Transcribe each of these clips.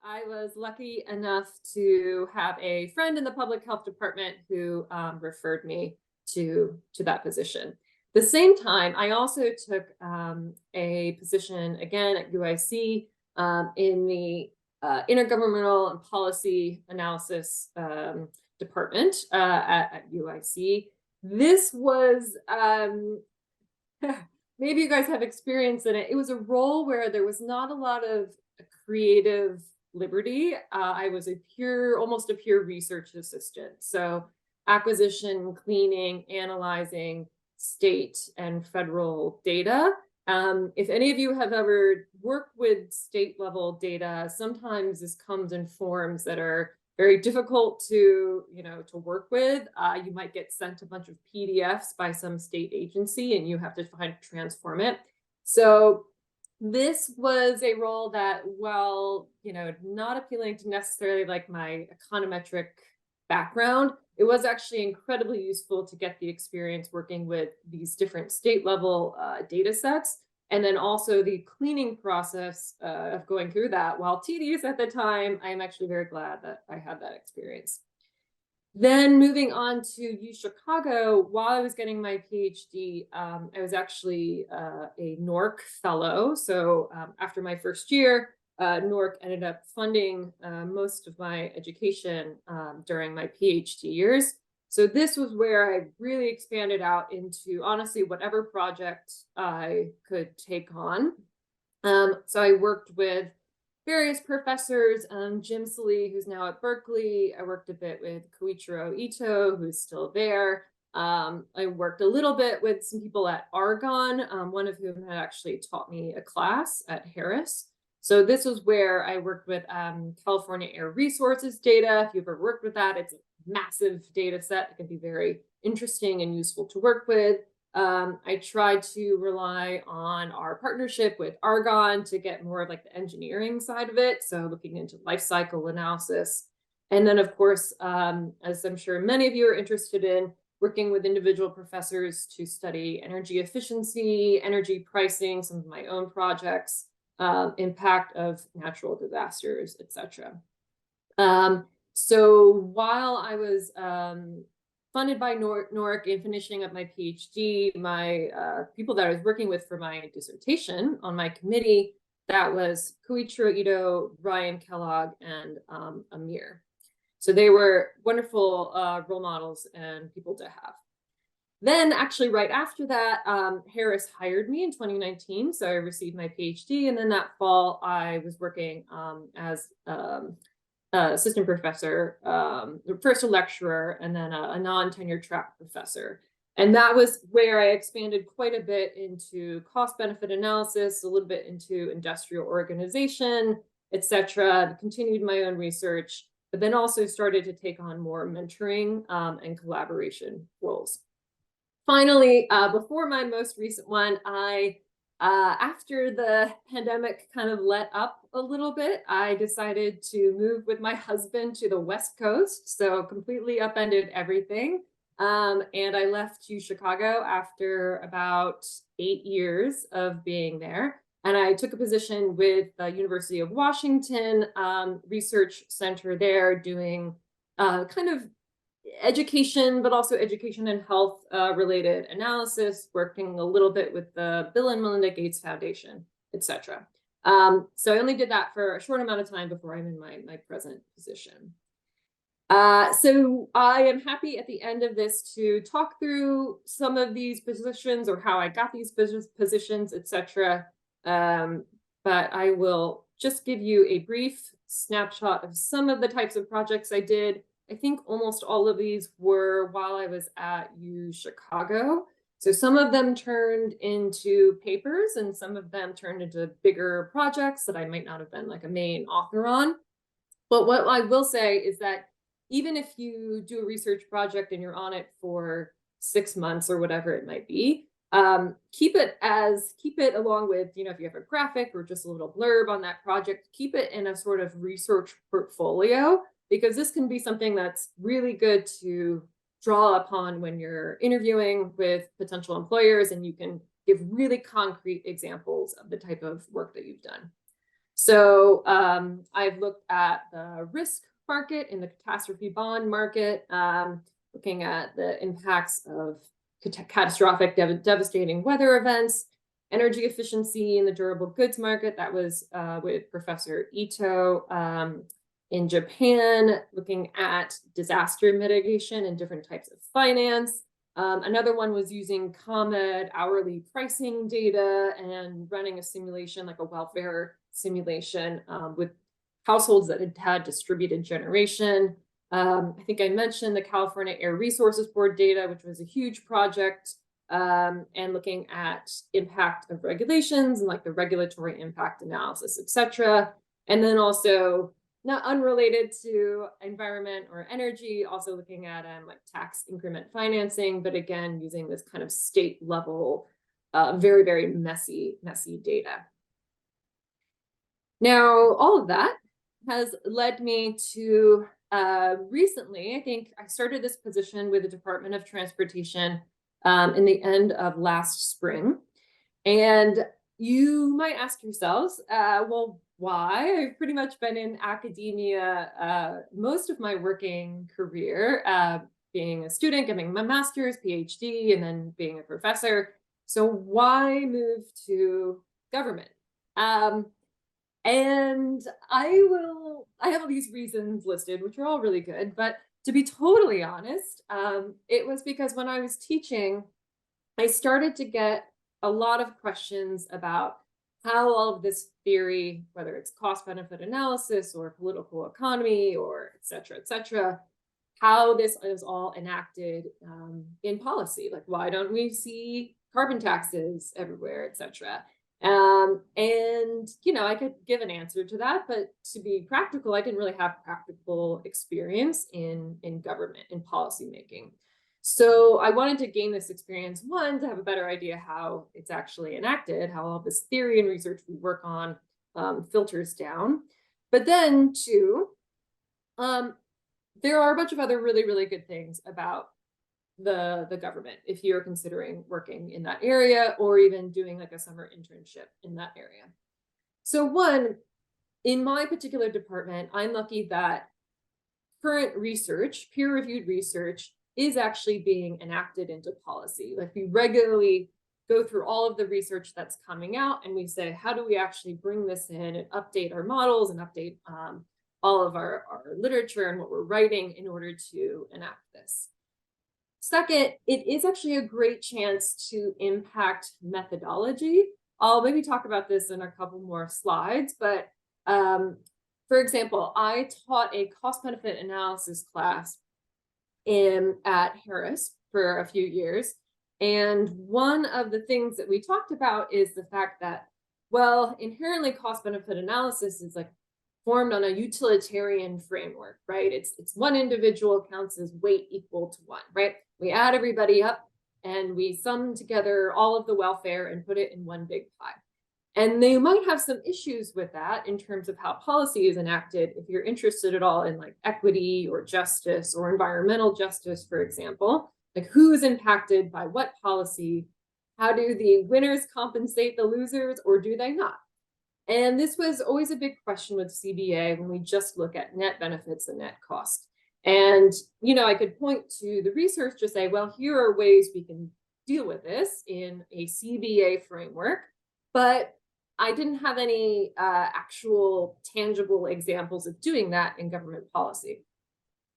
I was lucky enough to have a friend in the public health department who referred me to that position. The same time, I also took a position again at UIC in the intergovernmental and policy analysis department at UIC. This was maybe you guys have experience in it. It was a role where there was not a lot of creative liberty. I was almost a pure research assistant. So acquisition, cleaning, analyzing state and federal data. If any of you have ever worked with state level data, sometimes this comes in forms that are very difficult to work with. You might get sent a bunch of PDFs by some state agency and you have to transform it. So this was a role that, while not appealing to necessarily like my econometric background, it was actually incredibly useful to get the experience working with these different state level data sets. And then also the cleaning process of going through that, while tedious at the time, I'm actually very glad that I had that experience. Then moving on to UChicago, while I was getting my PhD, I was actually a NORC fellow. So after my first year, NORC ended up funding most of my education during my PhD years. So this was where I really expanded out into, honestly, whatever project I could take on. So I worked with various professors, Jim Salee, who's now at Berkeley. I worked a bit with Koichiro Ito, who's still there. I worked a little bit with some people at Argonne, one of whom had actually taught me a class at Harris. So this was where I worked with California Air Resources data. If you've ever worked with that, it's a massive data set. It can be very interesting and useful to work with. I tried to rely on our partnership with Argonne to get more of like the engineering side of it. So looking into life cycle analysis. And then of course, as I'm sure many of you are interested in, working with individual professors to study energy efficiency, energy pricing, some of my own projects, impact of natural disasters, etc. So while I was funded by NORC and finishing up my PhD, my people that I was working with for my dissertation on my committee, that was Koichiro Ito, Ryan Kellogg, and Amir. So they were wonderful role models and people to have. Then actually right after that, Harris hired me in 2019. So I received my PhD. And then that fall, I was working as assistant professor, first a lecturer, and then a non-tenure track professor. And that was where I expanded quite a bit into cost-benefit analysis, a little bit into industrial organization, etc. Continued my own research, but then also started to take on more mentoring and collaboration roles. Finally, before my most recent one, after the pandemic kind of let up a little bit, I decided to move with my husband to the West Coast. So completely upended everything. And I left Chicago after about 8 years of being there. And I took a position with the University of Washington Research Center there, doing kind of education, but also education and health related analysis, working a little bit with the Bill and Melinda Gates Foundation, etc. So I only did that for a short amount of time before I'm in my present position. So I am happy at the end of this to talk through some of these positions or how I got these positions, etc. But I will just give you a brief snapshot of some of the types of projects I did. I think almost all of these were while I was at UChicago. So some of them turned into papers and some of them turned into bigger projects that I might not have been like a main author on. But what I will say is that even if you do a research project and you're on it for 6 months or whatever it might be, keep it along with, if you have a graphic or just a little blurb on that project, keep it in a sort of research portfolio, because this can be something that's really good to draw upon when you're interviewing with potential employers, and you can give really concrete examples of the type of work that you've done. So I've looked at the risk market in the catastrophe bond market, looking at the impacts of catastrophic, devastating weather events, energy efficiency in the durable goods market. That was with Professor Ito. In Japan, looking at disaster mitigation and different types of finance. Another one was using ComEd hourly pricing data and running a simulation, like a welfare simulation, with households that had distributed generation. I think I mentioned the California Air Resources Board data, which was a huge project, and looking at impact of regulations and like the regulatory impact analysis, et cetera. And then also, not unrelated to environment or energy, also looking at like tax increment financing, but again, using this kind of state level, very, very messy data. Now, all of that has led me to recently, I think I started this position with the Department of Transportation in the end of last spring. And you might ask yourselves, well, why? I've pretty much been in academia most of my working career, being a student, getting my master's, PhD, and then being a professor. So why move to government? And I have all these reasons listed, which are all really good. But to be totally honest, it was because when I was teaching, I started to get a lot of questions about how all of this theory, whether it's cost benefit analysis or political economy or et cetera, how this is all enacted in policy. Like, why don't we see carbon taxes everywhere, et cetera? And, you know, I could give an answer to that, but to be practical, I didn't really have practical experience in government, in policymaking. So I wanted to gain this experience, one, to have a better idea how it's actually enacted, how all this theory and research we work on filters down. But then two, there are a bunch of other really, really good things about the government if you're considering working in that area or even doing like a summer internship in that area. So one, in my particular department, I'm lucky that current research, peer-reviewed research, is actually being enacted into policy. Like, we regularly go through all of the research that's coming out and we say, how do we actually bring this in and update our models and update all of our literature and what we're writing in order to enact this. Second, it is actually a great chance to impact methodology. I'll maybe talk about this in a couple more slides, but for example, I taught a cost benefit analysis class at Harris for a few years. And one of the things that we talked about is the fact that, well, inherently cost benefit analysis is like formed on a utilitarian framework, right? It's one individual counts as weight equal to one, right? We add everybody up and we sum together all of the welfare and put it in one big pie. And they might have some issues with that in terms of how policy is enacted if you're interested at all in like equity or justice or environmental justice, for example. Like, who is impacted by what policy? How do the winners compensate the losers, or do they not? And this was always a big question with CBA when we just look at net benefits and net cost. And, you know, I could point to the research to say, well, here are ways we can deal with this in a CBA framework, but I didn't have any actual tangible examples of doing that in government policy.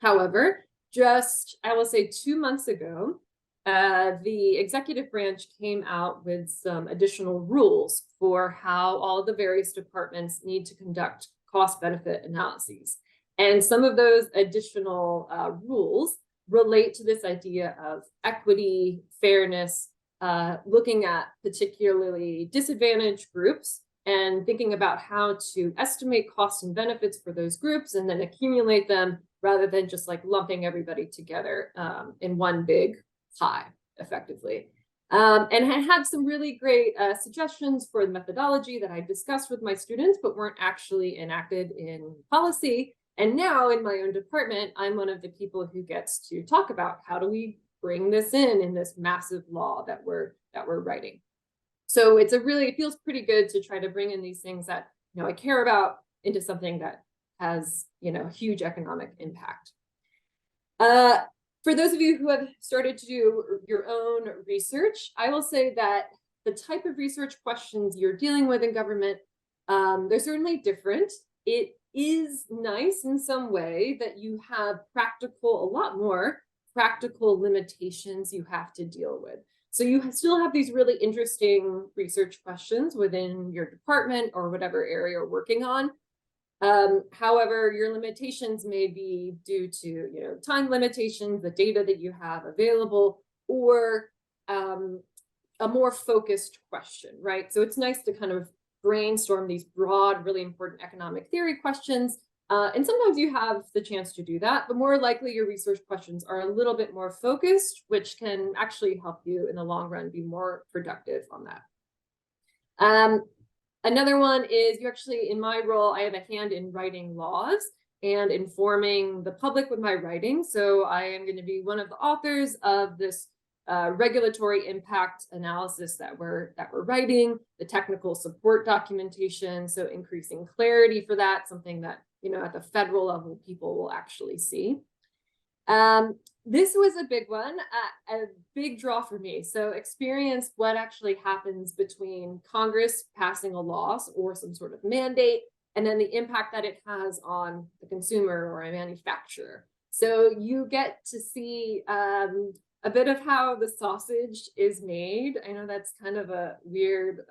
However, just, I will say 2 months ago, the executive branch came out with some additional rules for how all the various departments need to conduct cost benefit analyses. And some of those additional rules relate to this idea of equity, fairness, looking at particularly disadvantaged groups and thinking about how to estimate costs and benefits for those groups and then accumulate them rather than just like lumping everybody together in one big pie, effectively. And I had some really great suggestions for the methodology that I discussed with my students, but weren't actually enacted in policy. And now in my own department, I'm one of the people who gets to talk about how do we bring this in this massive law that we're writing. So it feels pretty good to try to bring in these things that I care about into something that has, huge economic impact. For those of you who have started to do your own research, I will say that the type of research questions you're dealing with in government, they're certainly different. It is nice in some way that you have a lot more practical limitations you have to deal with. So you still have these really interesting research questions within your department or whatever area you're working on. However, your limitations may be due to, time limitations, the data that you have available, or a more focused question, right? So it's nice to kind of brainstorm these broad, really important economic theory questions. And sometimes you have the chance to do that, but more likely your research questions are a little bit more focused, which can actually help you in the long run be more productive on that. Another one is in my role, I have a hand in writing laws and informing the public with my writing. So I am going to be one of the authors of this regulatory impact analysis that we're writing, the technical support documentation, so increasing clarity for that, something that, at the federal level, people will actually see. This was a big one, a big draw for me. So experience what actually happens between Congress passing a law or some sort of mandate, and then the impact that it has on the consumer or a manufacturer. So you get to see a bit of how the sausage is made. I know that's kind of a weird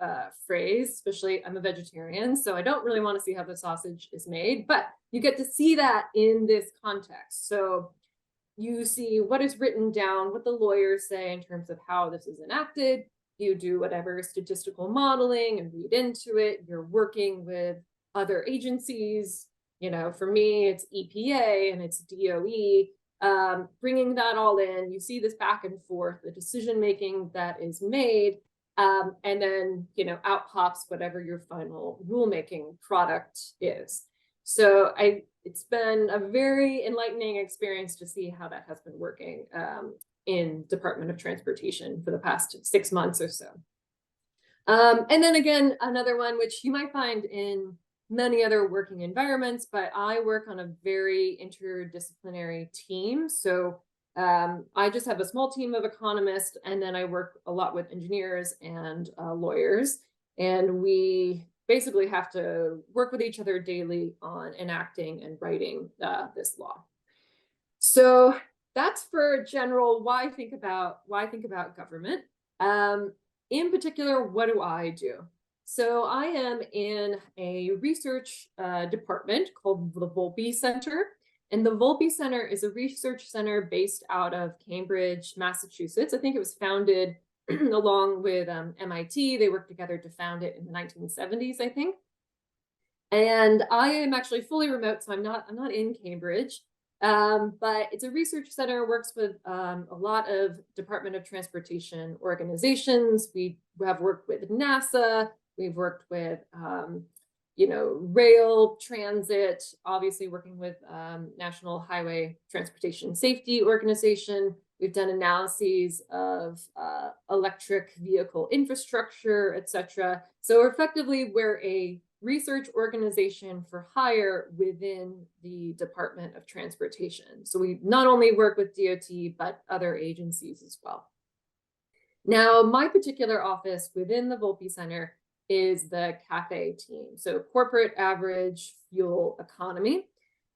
phrase, especially I'm a vegetarian, so I don't really want to see how the sausage is made, but you get to see that in this context. So you see what is written down, what the lawyers say in terms of how this is enacted. You do whatever statistical modeling and read into it. You're working with other agencies. For me, it's EPA and it's DOE. Bringing that all in, you see this back and forth, the decision-making that is made, and then, out pops whatever your final rulemaking product is. So it's been a very enlightening experience to see how that has been working in Department of Transportation for the past 6 months or so. And then again, another one, which you might find in many other working environments, but I work on a very interdisciplinary team. So I just have a small team of economists, and then I work a lot with engineers and lawyers, and we basically have to work with each other daily on enacting and writing this law. So that's for general why think about government. In particular, what do I do? So I am in a research department called the Volpe Center. And the Volpe Center is a research center based out of Cambridge, Massachusetts. I think it was founded along with MIT. They worked together to found it in the 1970s, I think. And I am actually fully remote, so I'm not in Cambridge. But it's a research center, works with a lot of Department of Transportation organizations. We have worked with NASA. We've worked with, rail transit, obviously working with National Highway Transportation Safety Organization. We've done analyses of electric vehicle infrastructure, et cetera. So effectively, we're a research organization for hire within the Department of Transportation. So we not only work with DOT, but other agencies as well. Now, my particular office within the Volpe Center is the CAFE team. So corporate average fuel economy.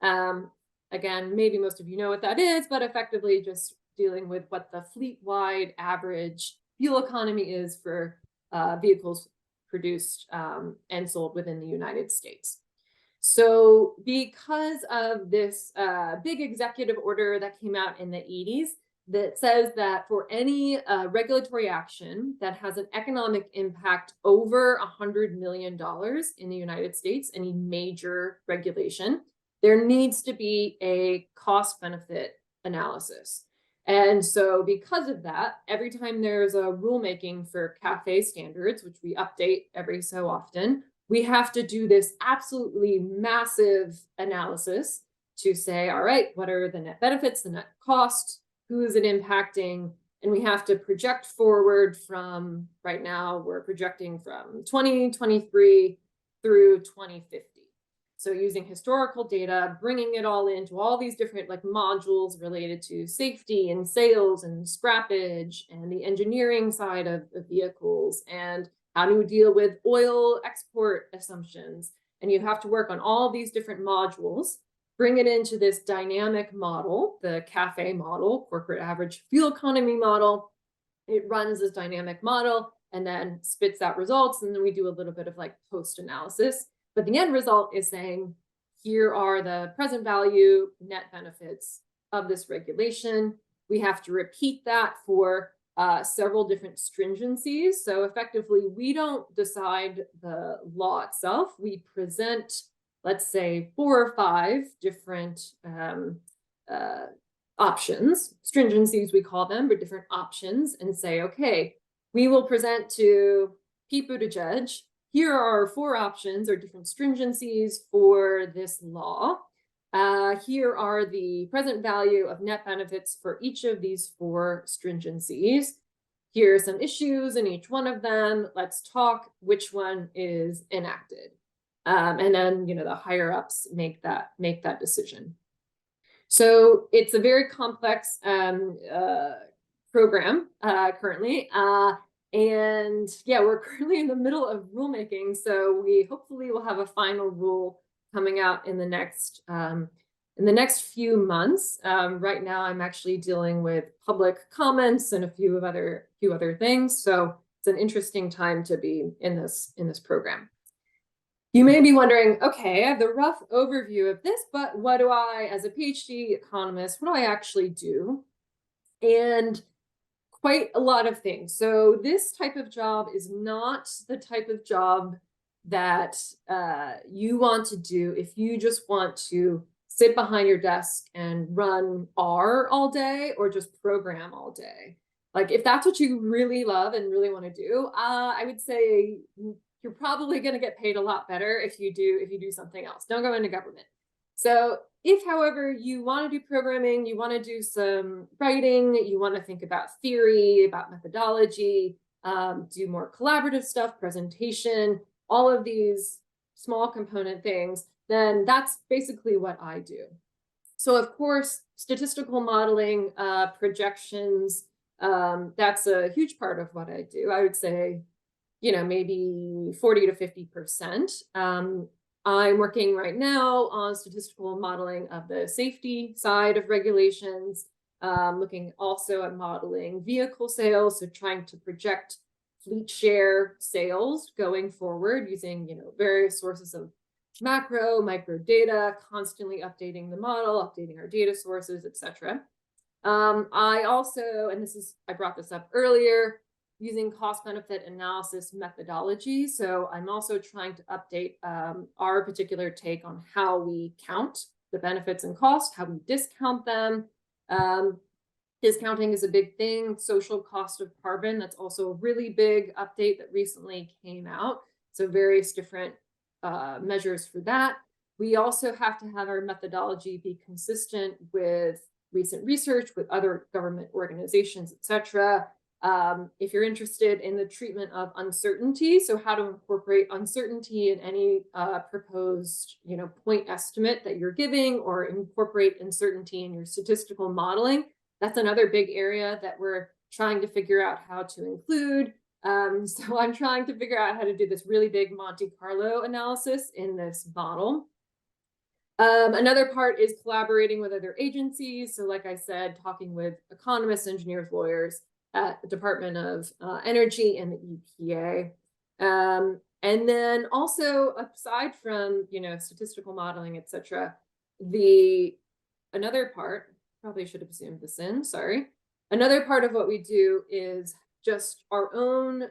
Again, maybe most of you know what that is, but effectively just dealing with what the fleet-wide average fuel economy is for vehicles produced and sold within the United States. So because of this big executive order that came out in the 80s that says that for any regulatory action that has an economic impact over $100 million in the United States, any major regulation, there needs to be a cost-benefit analysis. And so because of that, every time there's a rulemaking for CAFE standards, which we update every so often, we have to do this absolutely massive analysis to say, all right, what are the net benefits, the net cost, who is it impacting? And we have to project forward from right now, we're projecting from 2023 through 2050. So using historical data, bringing it all into all these different like modules related to safety and sales and scrappage and the engineering side of vehicles and how to deal with oil export assumptions. And you have to work on all these different modules, bring it into this dynamic model, the CAFE model, corporate average fuel economy model. It runs this dynamic model and then spits out results. And then we do a little bit of like post-analysis. But the end result is saying, here are the present value net benefits of this regulation. We have to repeat that for several different stringencies. So effectively, we don't decide the law itself. We present, let's say, 4 or 5 different options, stringencies we call them, but different options, and say, okay, we will present to Pete Buttigieg, here are 4 options or different stringencies for this law. Here are the present value of net benefits for each of these 4 stringencies. Here are some issues in each one of them. Let's talk which one is enacted. And then, the higher ups make that decision. So it's a very complex program currently. And yeah, we're currently in the middle of rulemaking. So we hopefully will have a final rule coming out in the next few months. Right now, I'm actually dealing with public comments and a few other things. So it's an interesting time to be in this program. You may be wondering, okay, I have the rough overview of this, but what do I, as a PhD economist, what do I actually do? And quite a lot of things. So this type of job is not the type of job that you want to do if you just want to sit behind your desk and run R all day or just program all day. Like if that's what you really love and really want to do, I would say you're probably going to get paid a lot better if you do something else. Don't go into government. So if, however, you want to do programming, you want to do some writing, you want to think about theory, about methodology, do more collaborative stuff, presentation, all of these small component things, then that's basically what I do. So of course, statistical modeling, projections, that's a huge part of what I do. I would say, maybe 40 to 50%. I'm working right now on statistical modeling of the safety side of regulations, looking also at modeling vehicle sales, so trying to project fleet share sales going forward using various sources of macro, micro data, constantly updating the model, updating our data sources, etc. I also, and I brought this up earlier, using cost-benefit analysis methodology. So I'm also trying to update our particular take on how we count the benefits and cost, how we discount them. Discounting is a big thing. Social cost of carbon, that's also a really big update that recently came out. So various different measures for that. We also have to have our methodology be consistent with recent research, with other government organizations, etc. If you're interested in the treatment of uncertainty, so how to incorporate uncertainty in any proposed, point estimate that you're giving, or incorporate uncertainty in your statistical modeling, that's another big area that we're trying to figure out how to include. So I'm trying to figure out how to do this really big Monte Carlo analysis in this model. Another part is collaborating with other agencies. So like I said, talking with economists, engineers, lawyers, at the Department of Energy and the EPA. And then also, aside from, statistical modeling, etc., another part, probably should have zoomed this in, sorry. Another part of what we do is just our own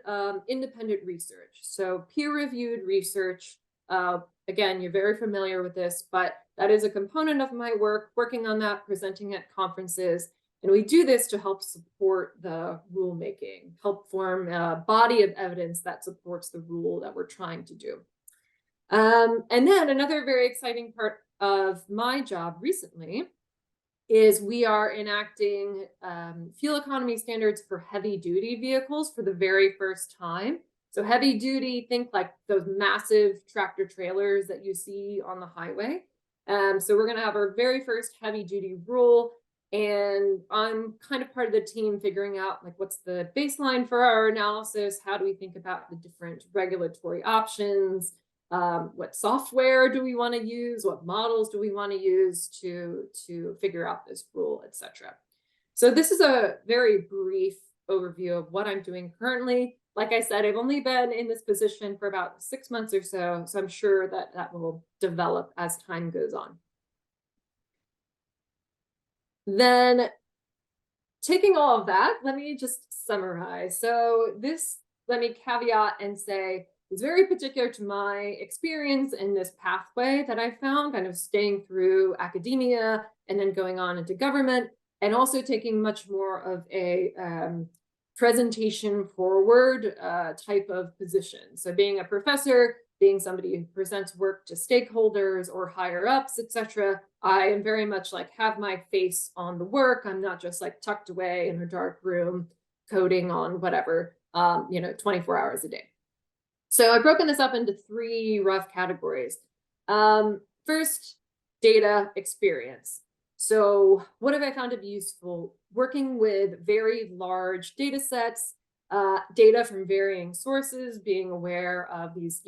independent research. So peer-reviewed research, again, you're very familiar with this, but that is a component of my work, working on that, presenting at conferences. And we do this to help support the rulemaking, help form a body of evidence that supports the rule that we're trying to do. And then another very exciting part of my job recently is we are enacting fuel economy standards for heavy duty vehicles for the very first time. So heavy duty, think like those massive tractor trailers that you see on the highway. So we're going to have our very first heavy duty rule. And I'm kind of part of the team figuring out like what's the baseline for our analysis? How do we think about the different regulatory options? What software do we want to use? What models do we want to use to figure out this rule, etc. So this is a very brief overview of what I'm doing currently. Like I said, I've only been in this position for about 6 months or so, so I'm sure that that will develop as time goes on. Then taking all of that, let me just summarize. So this, let me caveat and say, is very particular to my experience in this pathway that I found, kind of staying through academia and then going on into government, and also taking much more of a presentation forward type of position. So being a professor, being somebody who presents work to stakeholders or higher ups, etc. I am very much like have my face on the work. I'm not just like tucked away in a dark room coding on whatever, 24 hours a day. So I've broken this up into 3 rough categories. First, data experience. So what have I found to be useful? Working with very large data sets, data from varying sources, being aware of these,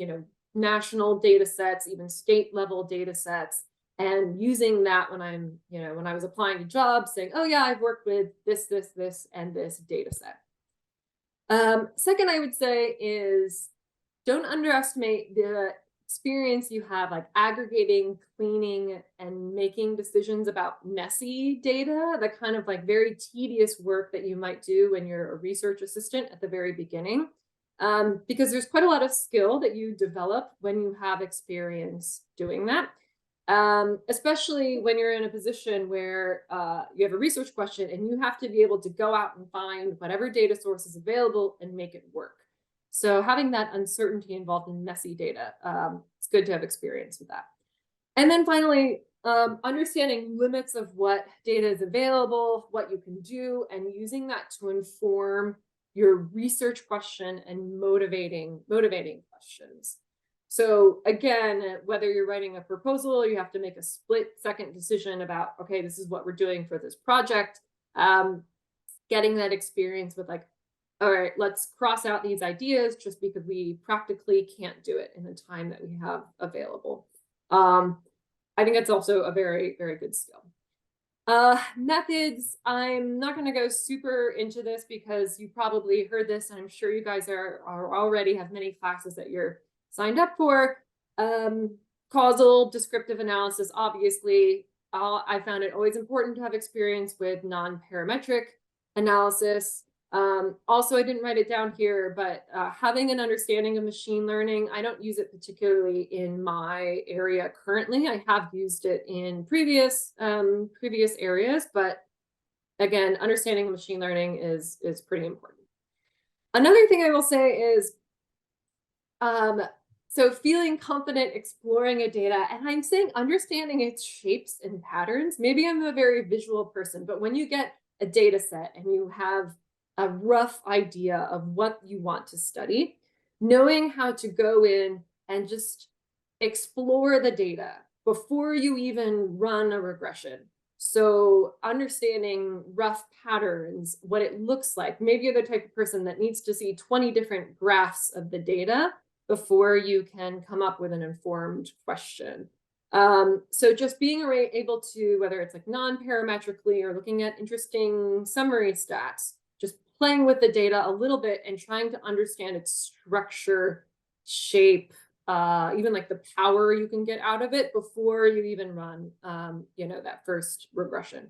national data sets, even state level data sets, and using that when I'm, when I was applying to jobs, saying, oh yeah, I've worked with this, and this data set. Second, I would say is don't underestimate the experience you have like aggregating, cleaning, and making decisions about messy data, the kind of like very tedious work that you might do when you're a research assistant at the very beginning. Because there's quite a lot of skill that you develop when you have experience doing that. Especially when you're in a position where you have a research question and you have to be able to go out and find whatever data source is available and make it work. So having that uncertainty involved in messy data, it's good to have experience with that. And then finally, understanding limits of what data is available, what you can do, and using that to inform your research question and motivating questions. So again, whether you're writing a proposal, you have to make a split-second decision about, okay, this is what we're doing for this project. Getting that experience with like, all right, let's cross out these ideas just because we practically can't do it in the time that we have available. I think it's also a very, very good skill. Methods, I'm not going to go super into this because you probably heard this, and I'm sure you guys are already have many classes that you're signed up for. Causal descriptive analysis, obviously, I found it always important to have experience with non-parametric analysis. Also, I didn't write it down here, but having an understanding of machine learning, I don't use it particularly in my area currently. I have used it in previous areas, but again, understanding machine learning is pretty important. Another thing I will say is, so feeling confident exploring a data, and I'm saying understanding its shapes and patterns. Maybe I'm a very visual person, but when you get a data set and you have a rough idea of what you want to study, knowing how to go in and just explore the data before you even run a regression. So understanding rough patterns, what it looks like. Maybe you're the type of person that needs to see 20 different graphs of the data before you can come up with an informed question. So just being able to, whether it's like non-parametrically or looking at interesting summary stats, just playing with the data a little bit and trying to understand its structure, shape, even like the power you can get out of it before you even run, that first regression.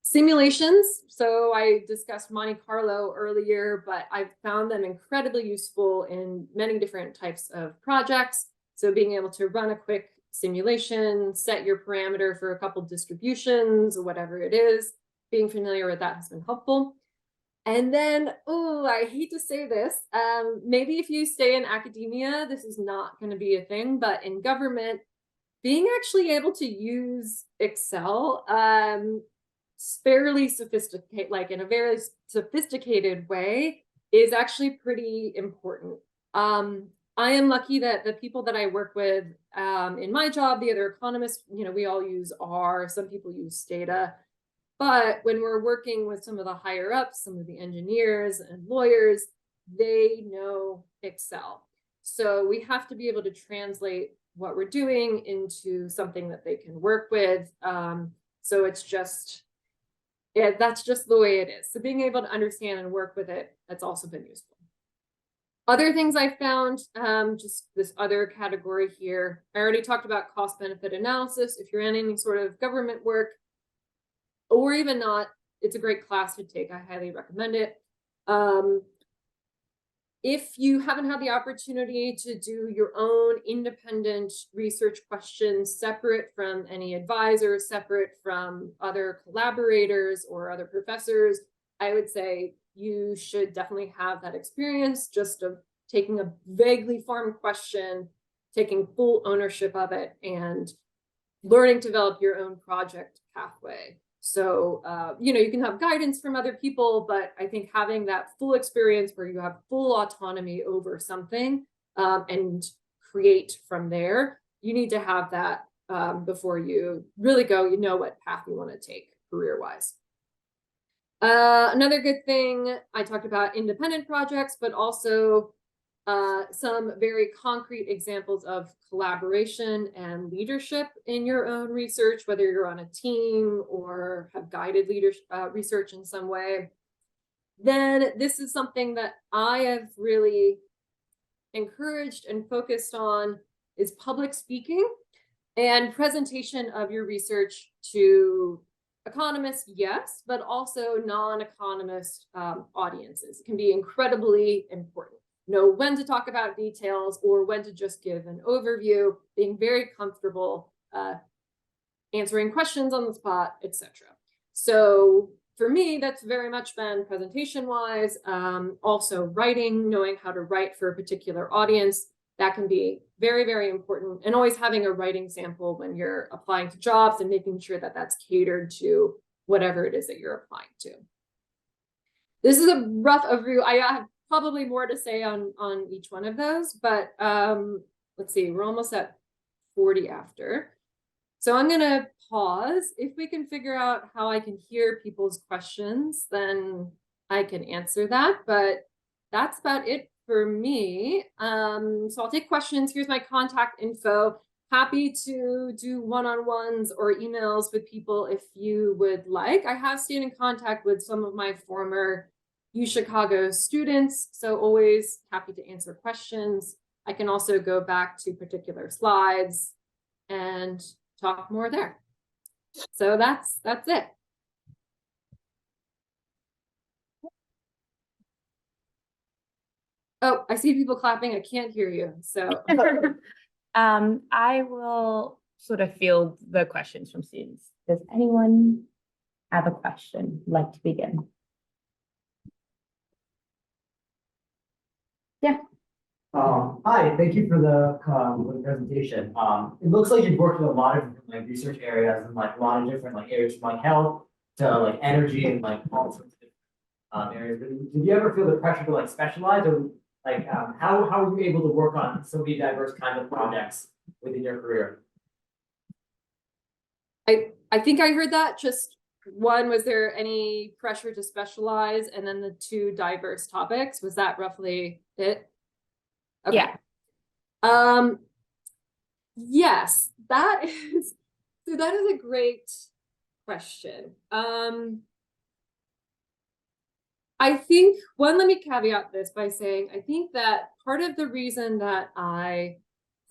Simulations. So I discussed Monte Carlo earlier, but I've found them incredibly useful in many different types of projects. So being able to run a quick simulation, set your parameter for a couple distributions or whatever it is, being familiar with that has been helpful. And then, oh, I hate to say this, maybe if you stay in academia, this is not going to be a thing, but in government, being actually able to use Excel fairly sophisticated, like in a very sophisticated way, is actually pretty important. I am lucky that the people that I work with in my job, the other economists, we all use R, some people use Stata. But when we're working with some of the higher ups, some of the engineers and lawyers, they know Excel. So we have to be able to translate what we're doing into something that they can work with. So it's just, that's just the way it is. So being able to understand and work with it, that's also been useful. Other things I found, just this other category here, I already talked about cost benefit analysis. If you're in any sort of government work, or even not, it's a great class to take. I highly recommend it. If you haven't had the opportunity to do your own independent research questions separate from any advisor, separate from other collaborators or other professors, I would say you should definitely have that experience just of taking a vaguely formed question, taking full ownership of it, and learning to develop your own project pathway. So, you can have guidance from other people, but I think having that full experience where you have full autonomy over something and create from there, you need to have that before you really go, what path you want to take career-wise. Another good thing, I talked about independent projects, but also some very concrete examples of collaboration and leadership in your own research, whether you're on a team or have guided leadership research in some way. Then this is something that I have really encouraged and focused on is public speaking and presentation of your research to economists, yes, but also non-economist audiences. It can be incredibly important. Know when to talk about details or when to just give an overview, being very comfortable answering questions on the spot, etc. So for me, that's very much been presentation-wise. Also writing, knowing how to write for a particular audience, that can be very, very important. And always having a writing sample when you're applying to jobs and making sure that that's catered to whatever it is that you're applying to. This is a rough overview. I have probably more to say on each one of those, but let's see, we're almost at 40 after. So I'm gonna pause. If we can figure out how I can hear people's questions, then I can answer that, but that's about it for me. So I'll take questions. Here's my contact info. Happy to do one-on-ones or emails with people if you would like. I have stayed in contact with some of my former UChicago students, so always happy to answer questions. I can also go back to particular slides and talk more there. So that's it. Oh, I see people clapping. I can't hear you. So I will sort of field the questions from students. Does anyone have a question like to begin? Yeah. Hi, thank you for the presentation. It looks like you've worked in a lot of different research areas and a lot of different areas from health to energy and all sorts of different areas. Did you ever feel the pressure to specialize, or how are you able to work on so many diverse kinds of projects within your career? I think I heard that. Just one, was there any pressure to specialize, and then the two diverse topics? Was that roughly it? Okay. Yeah. Yes, that is a great question. I think, let me caveat this by saying, I think that part of the reason that I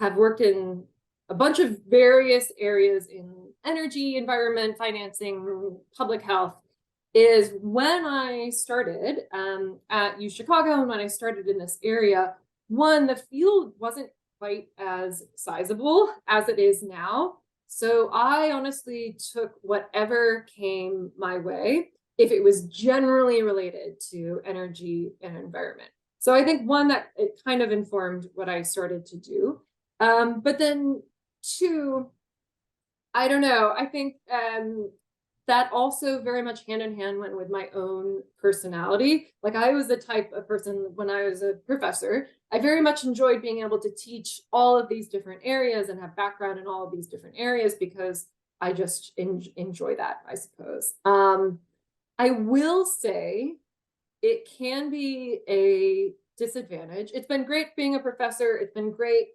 have worked in a bunch of various areas in energy, environment, financing, public health, is when I started at UChicago and when I started in this area, one, the field wasn't quite as sizable as it is now. So I honestly took whatever came my way, if it was generally related to energy and environment. So I think one, that it kind of informed what I started to do. But then two, I don't know, I think that also very much hand in hand went with my own personality. Like I was the type of person when I was a professor, I very much enjoyed being able to teach all of these different areas and have background in all of these different areas because I just enjoy that, I suppose. I will say it can be a disadvantage. It's been great being a professor. It's been great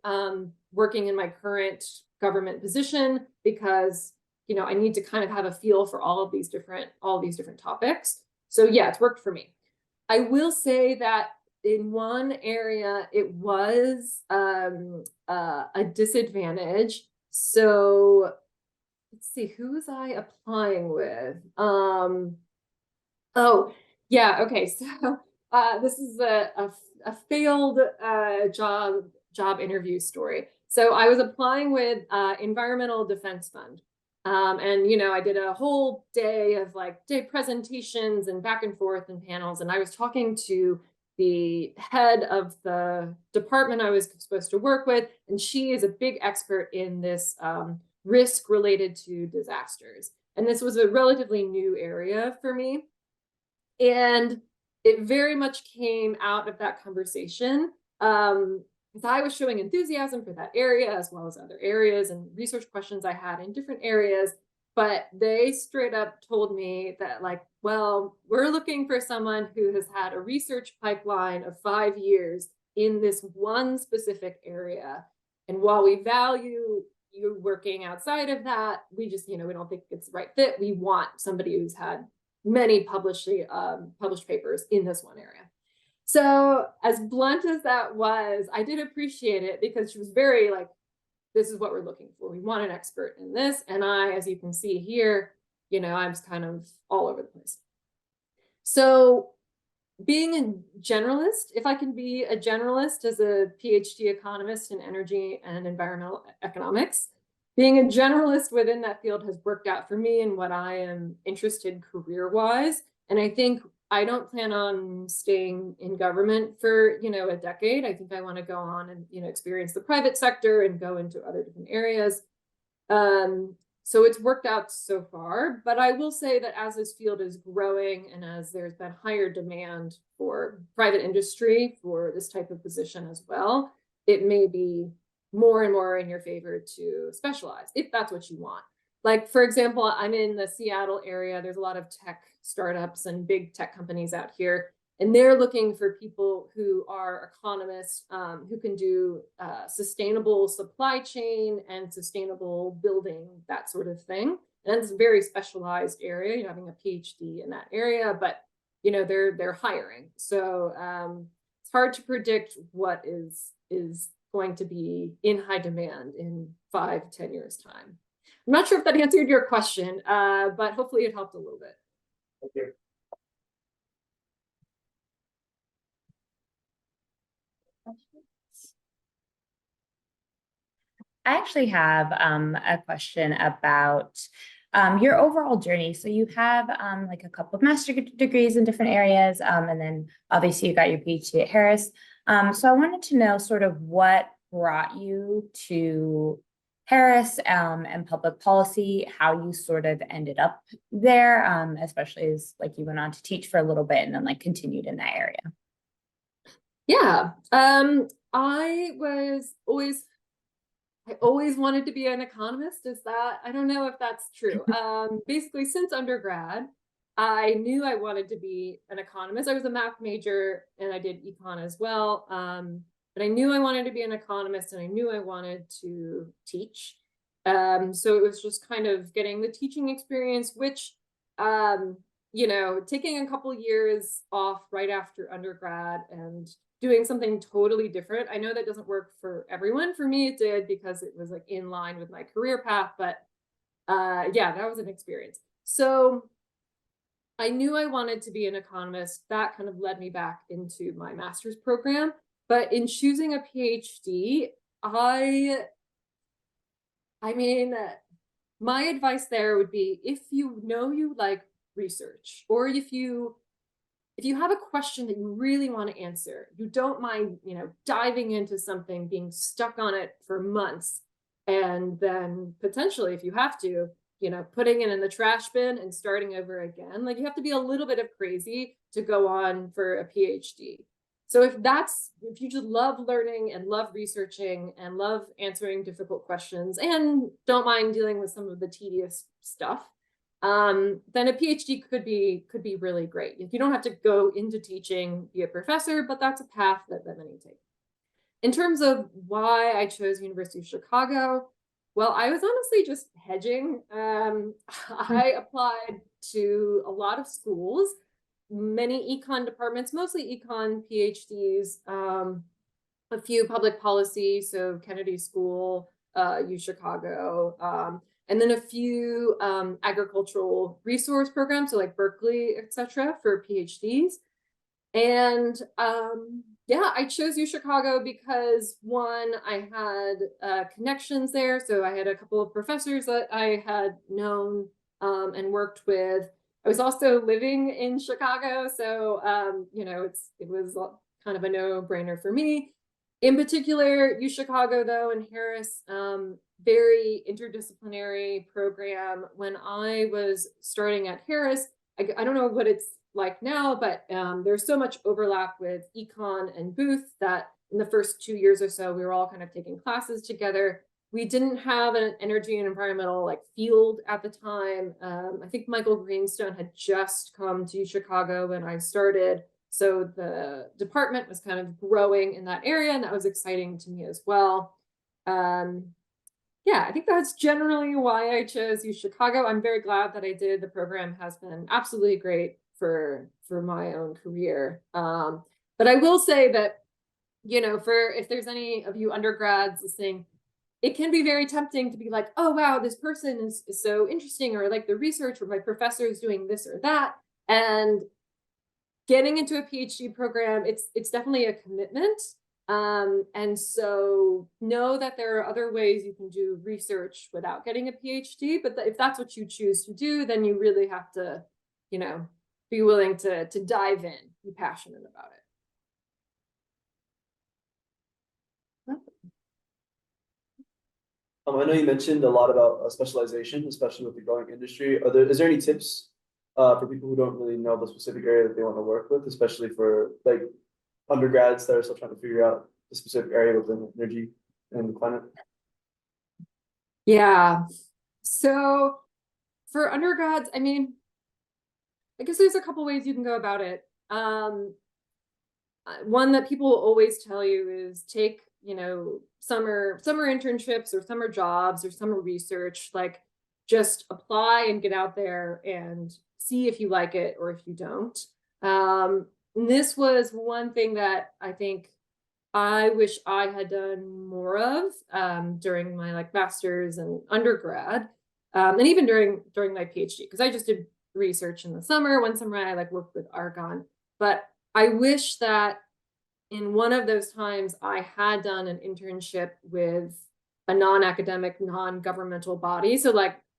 working in my current government position because I need to kind of have a feel for all of these different topics. So yeah, it's worked for me. I will say that in one area it was a disadvantage. So let's see, who was I applying with? Oh, yeah, okay. So this is a failed job interview story. So I was applying with Environmental Defense Fund. And I did a whole day of day presentations and back and forth and panels. And I was talking to the head of the department I was supposed to work with, and she is a big expert in this risk related to disasters. And this was a relatively new area for me. And it very much came out of that conversation because I was showing enthusiasm for that area as well as other areas and research questions I had in different areas. But they straight up told me that well, we're looking for someone who has had a research pipeline of 5 years in this one specific area. And while we value you working outside of that, we just, we don't think it's the right fit. We want somebody who's had many published papers in this one area. So as blunt as that was, I did appreciate it because she was very this is what we're looking for. We want an expert in this. And I, as you can see here, I was kind of all over the place. So being a generalist, if I can be a generalist as a PhD economist in energy and environmental economics, being a generalist within that field has worked out for me in what I am interested in career-wise. And I think I don't plan on staying in government for, a decade. I think I want to go on and, experience the private sector and go into other different areas. So it's worked out so far, but I will say that as this field is growing and as there's been higher demand for private industry for this type of position as well, it may be more and more in your favor to specialize if that's what you want. For example, I'm in the Seattle area. There's a lot of tech startups and big tech companies out here, and they're looking for people who are economists who can do sustainable supply chain and sustainable building, that sort of thing. And it's a very specialized area, having a PhD in that area, but they're hiring. So it's hard to predict what is going to be in high demand in 5-10 years time. I'm not sure if that answered your question, but hopefully it helped a little bit. Thank you. I actually have a question about your overall journey. So you have a couple of master's degrees in different areas, and then obviously you got your PhD at Harris. So I wanted to know sort of what brought you to Harris and public policy, how you sort of ended up there, especially as you went on to teach for a little bit and then continued in that area. Yeah, I always wanted to be an economist. I don't know if that's true. Basically, since undergrad, I knew I wanted to be an economist. I was a math major and I did econ as well. But I knew I wanted to be an economist and I knew I wanted to teach. So it was just kind of getting the teaching experience, which, taking a couple years off right after undergrad and doing something totally different. I know that doesn't work for everyone. For me, it did because it was in line with my career path. But yeah, that was an experience. So I knew I wanted to be an economist. That kind of led me back into my master's program. But in choosing a PhD, I mean, my advice there would be if you like research, or if you have a question that you really want to answer, you don't mind, diving into something, being stuck on it for months, and then potentially, if you have to, putting it in the trash bin and starting over again. Like you have to be a little bit of crazy to go on for a PhD. So if you just love learning and love researching and love answering difficult questions and don't mind dealing with some of the tedious stuff, then a PhD could be really great. You don't have to go into teaching, be a professor, but that's a path that many take. In terms of why I chose University of Chicago, well, I was honestly just hedging. I applied to a lot of schools, many econ departments, mostly econ PhDs, a few public policy, so Kennedy School, U Chicago, and then a few agricultural resource programs, so like Berkeley, etc., for PhDs. And yeah, I chose U Chicago because one, I had connections there. So I had a couple of professors that I had known and worked with. I was also living in Chicago, so it was kind of a no-brainer for me. In particular, U Chicago though, and Harris, very interdisciplinary program. When I was starting at Harris, I don't know what it's like now, but there's so much overlap with econ and Booth that in the first 2 years or so, we were all kind of taking classes together. We didn't have an energy and environmental field at the time. I think Michael Greenstone had just come to Chicago when I started. So the department was kind of growing in that area, and that was exciting to me as well. Yeah, I think that's generally why I chose U Chicago. I'm very glad that I did. The program has been absolutely great for my own career. But I will say that, if there's any of you undergrads listening, it can be very tempting to be like, oh, wow, this person is so interesting, or like the research, or my professor is doing this or that. And getting into a PhD program, it's definitely a commitment. And so know that there are other ways you can do research without getting a PhD, but if that's what you choose to do, then you really have to, be willing to dive in, be passionate about it. I know you mentioned a lot about specialization, especially with the growing industry. Is there any tips for people who don't really know the specific area that they want to work with, especially for like undergrads that are still trying to figure out the specific area within energy and climate? Yeah. So for undergrads, I mean, I guess there's a couple ways you can go about it. One that people will always tell you is take, summer internships or summer jobs or summer research, like just apply and get out there and see if you like it or if you don't. This was one thing that I think I wish I had done more of during my master's and undergrad, and even during my PhD, because I just did research in the summer. One summer I worked with argon, but I wish that in one of those times I had done an internship with a non-academic, non-governmental body. So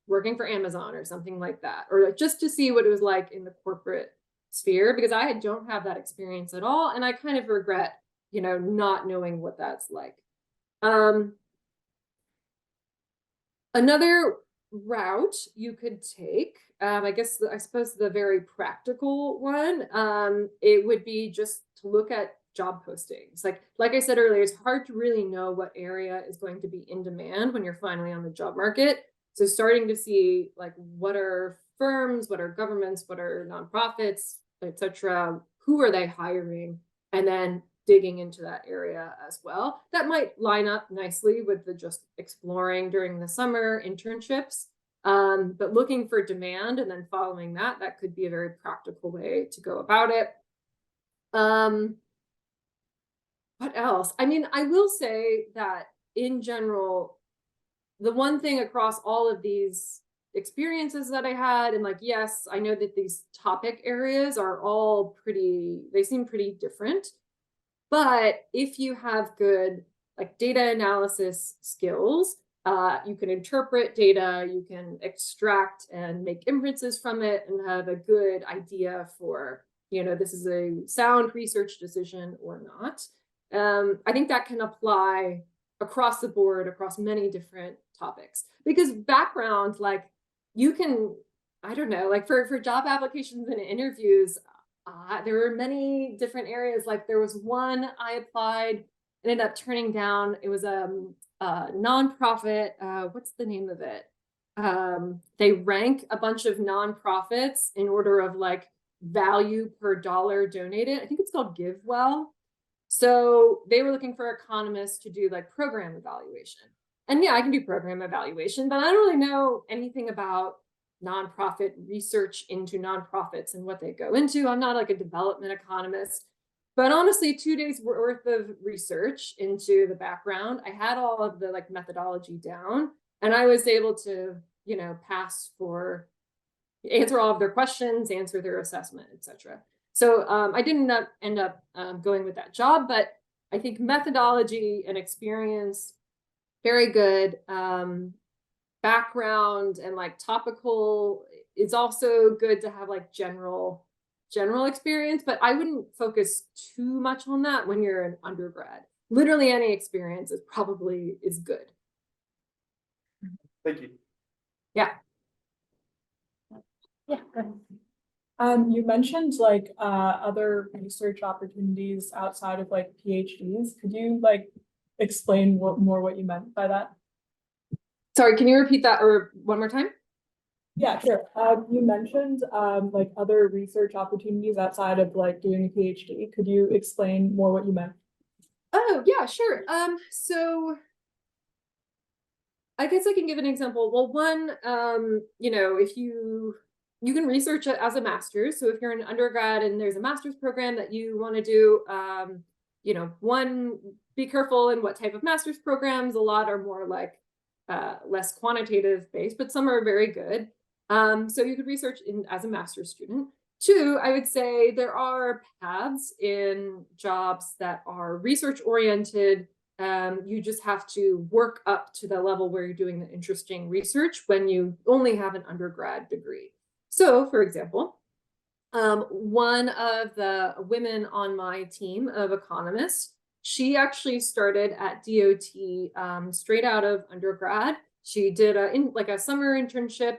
working for Amazon or something like that, or just to see what it was like in the corporate sphere, because I don't have that experience at all. And I kind of regret, not knowing what that's like. Another route you could take, I suppose the very practical one, it would be just to look at job postings. Like I said earlier, it's hard to really know what area is going to be in demand when you're finally on the job market. So starting to see what are firms, what are governments, what are nonprofits, etc. Who are they hiring? And then digging into that area as well. That might line up nicely with the just exploring during the summer internships. But looking for demand and then following that could be a very practical way to go about it. What else? I mean, I will say that in general, the one thing across all of these experiences that I had, and yes, I know that these topic areas are all they seem pretty different. But if you have good data analysis skills, you can interpret data, you can extract and make inferences from it and have a good idea for, this is a sound research decision or not. I think that can apply across the board, across many different topics, because background, you can, I don't know, like for job applications and interviews, there were many different areas. Like there was one I applied, ended up turning down. It was a nonprofit. What's the name of it? They rank a bunch of nonprofits in order of like value per dollar donated. I think it's called GiveWell. So they were looking for economists to do like program evaluation. And yeah, I can do program evaluation, but I don't really know anything about nonprofit research into nonprofits and what they go into. I'm not like a development economist, but honestly, 2 days worth of research into the background. I had all of the like methodology down, and I was able to, you know, answer all of their questions, answer their assessment, etc. So I didn't end up going with that job, but I think methodology and experience, very good. Background and like topical, it's also good to have like general experience, but I wouldn't focus too much on that when you're an undergrad. Literally any experience is good. Thank you. Yeah. Yeah, go ahead. You mentioned like other research opportunities outside of like PhDs. Could you like explain what you meant by that? Sorry, can you repeat that or one more time? Yeah, sure. You mentioned like other research opportunities outside of like doing a PhD. Could you explain more what you meant? Oh, yeah, sure. So I guess I can give an example. Well, one, you know, if you can research it as a master's. So if you're an undergrad and there's a master's program that you want to do, you know, one, be careful in what type of master's programs. A lot are more like less quantitative based, but some are very good. So you could research as a master's student. Two, I would say there are paths in jobs that are research oriented. You just have to work up to the level where you're doing the interesting research when you only have an undergrad degree. So, for example, one of the women on my team of economists, she actually started at DOT straight out of undergrad. She did a summer internship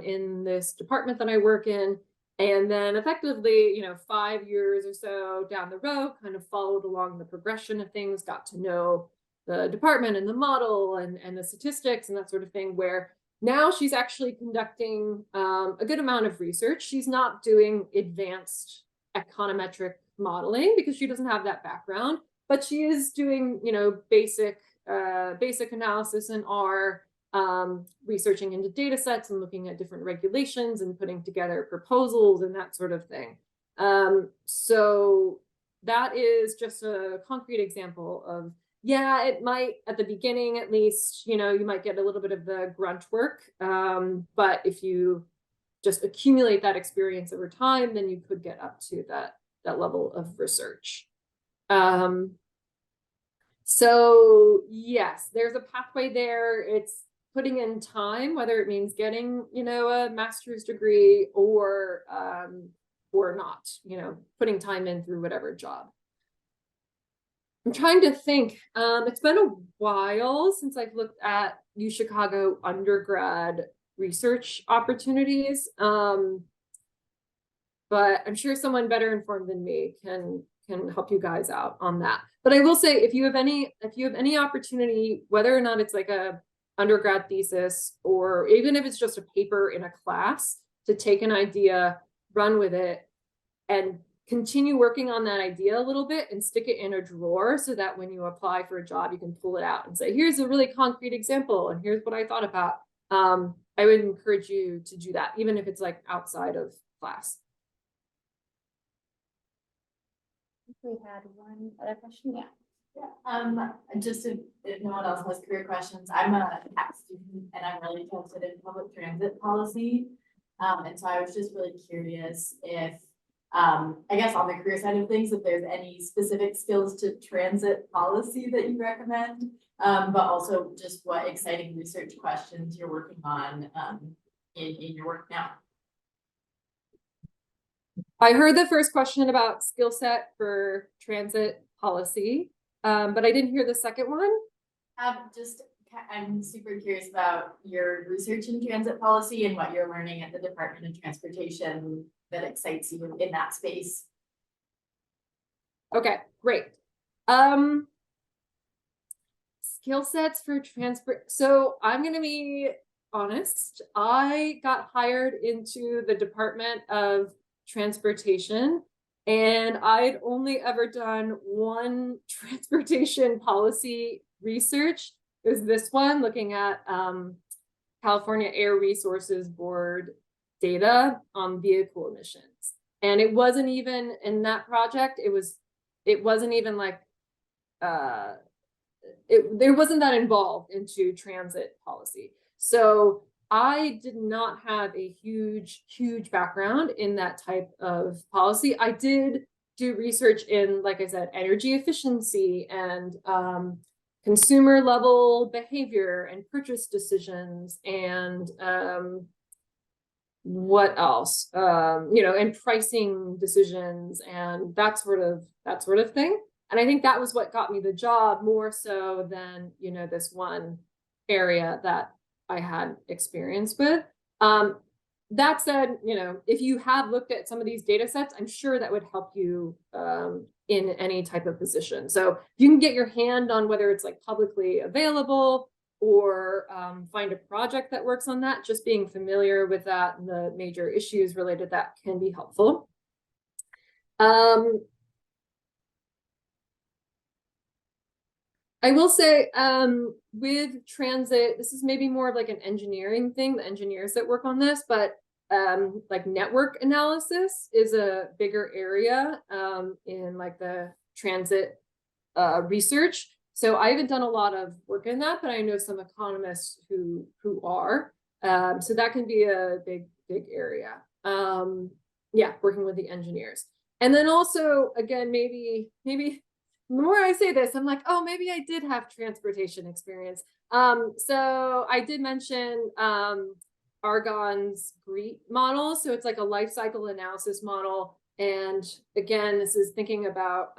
in this department that I work in. And then effectively, you know, 5 years or so down the road, kind of followed along the progression of things, got to know the department and the model and the statistics and that sort of thing, where now she's actually conducting a good amount of research. She's not doing advanced econometric modeling because she doesn't have that background, but she is doing, you know, basic analysis in R, researching into data sets and looking at different regulations and putting together proposals and that sort of thing. So that is just a concrete example of, yeah, it might, at the beginning at least, you know, you might get a little bit of the grunt work. But if you just accumulate that experience over time, then you could get up to that level of research. So yes, there's a pathway there. It's putting in time, whether it means getting, you know, a master's degree or not, you know, putting time in through whatever job. I'm trying to think. It's been a while since I've looked at UChicago undergrad research opportunities. But I'm sure someone better informed than me can help you guys out on that. But I will say, if you have any opportunity, whether or not it's like a undergrad thesis or even if it's just a paper in a class, to take an idea, run with it, and continue working on that idea a little bit and stick it in a drawer so that when you apply for a job, you can pull it out and say, here's a really concrete example and here's what I thought about. I would encourage you to do that, even if it's like outside of class. We had one other question. Yeah. Just if no one else has career questions, I'm a tax student and I'm really interested in public transit policy. And so I was just really curious if, I guess on the career side of things, if there's any specific skills to transit policy that you recommend, but also just what exciting research questions you're working on in your work now. I heard the first question about skill set for transit policy, but I didn't hear the second one. Just I'm super curious about your research in transit policy and what you're learning at the Department of Transportation that excites you in that space. Okay, great. Skill sets for transport. So I'm gonna be honest. I got hired into the Department of Transportation, and I'd only ever done one transportation policy research. It was this one looking at California Air Resources Board data on vehicle emissions. And it wasn't even in that project, it wasn't even like there wasn't that involved into transit policy. So I did not have a huge background in that type of policy. I did do research in, like I said, energy efficiency and consumer level behavior and purchase decisions and what else? And pricing decisions and that sort of thing. And I think that was what got me the job more so than, this one area that I had experience with. That said, if you have looked at some of these data sets, I'm sure that would help you in any type of position. So you can get your hand on whether it's like publicly available or find a project that works on that. Just being familiar with that and the major issues related to that can be helpful. I will say with transit, this is maybe more of like an engineering thing, the engineers that work on this, but like network analysis is a bigger area in like the transit research. So I haven't done a lot of work in that, but I know some economists who are. So that can be a big area. Yeah, working with the engineers. And then also, again, maybe the more I say this, I'm like, oh, maybe I did have transportation experience. So I did mention Argonne's GREET model. So it's like a life cycle analysis model. And again, this is thinking about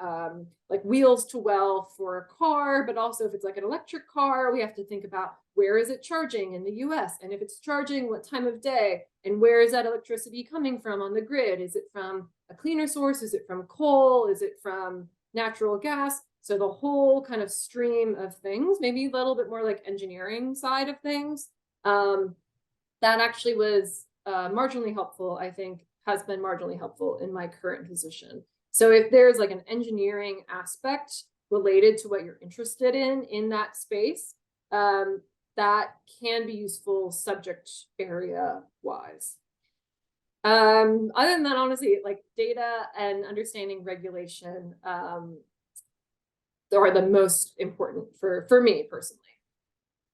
like wheels to well for a car, but also if it's like an electric car, we have to think about where is it charging in the US? And if it's charging, what time of day? And where is that electricity coming from on the grid? Is it from a cleaner source? Is it from coal? Is it from natural gas? So the whole kind of stream of things, maybe a little bit more like engineering side of things. That actually was marginally helpful, I think, has been marginally helpful in my current position. So if there's like an engineering aspect related to what you're interested in that space, that can be useful subject area wise. Other than that, honestly, like data and understanding regulation are the most important for me personally.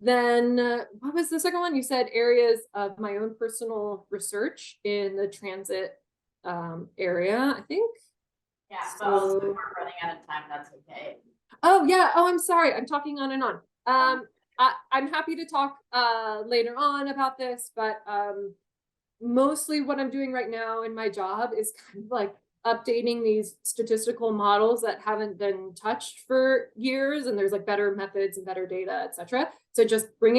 Then what was the second one? You said areas of my own personal research in the transit area, I think. Yeah, so if we're running out of time, that's okay. Oh yeah. Oh, I'm sorry. I'm talking on and on. I'm happy to talk later on about this, but mostly what I'm doing right now in my job is kind of like updating these statistical models that haven't been touched for years, and there's like better methods and better data, etc. So just bringing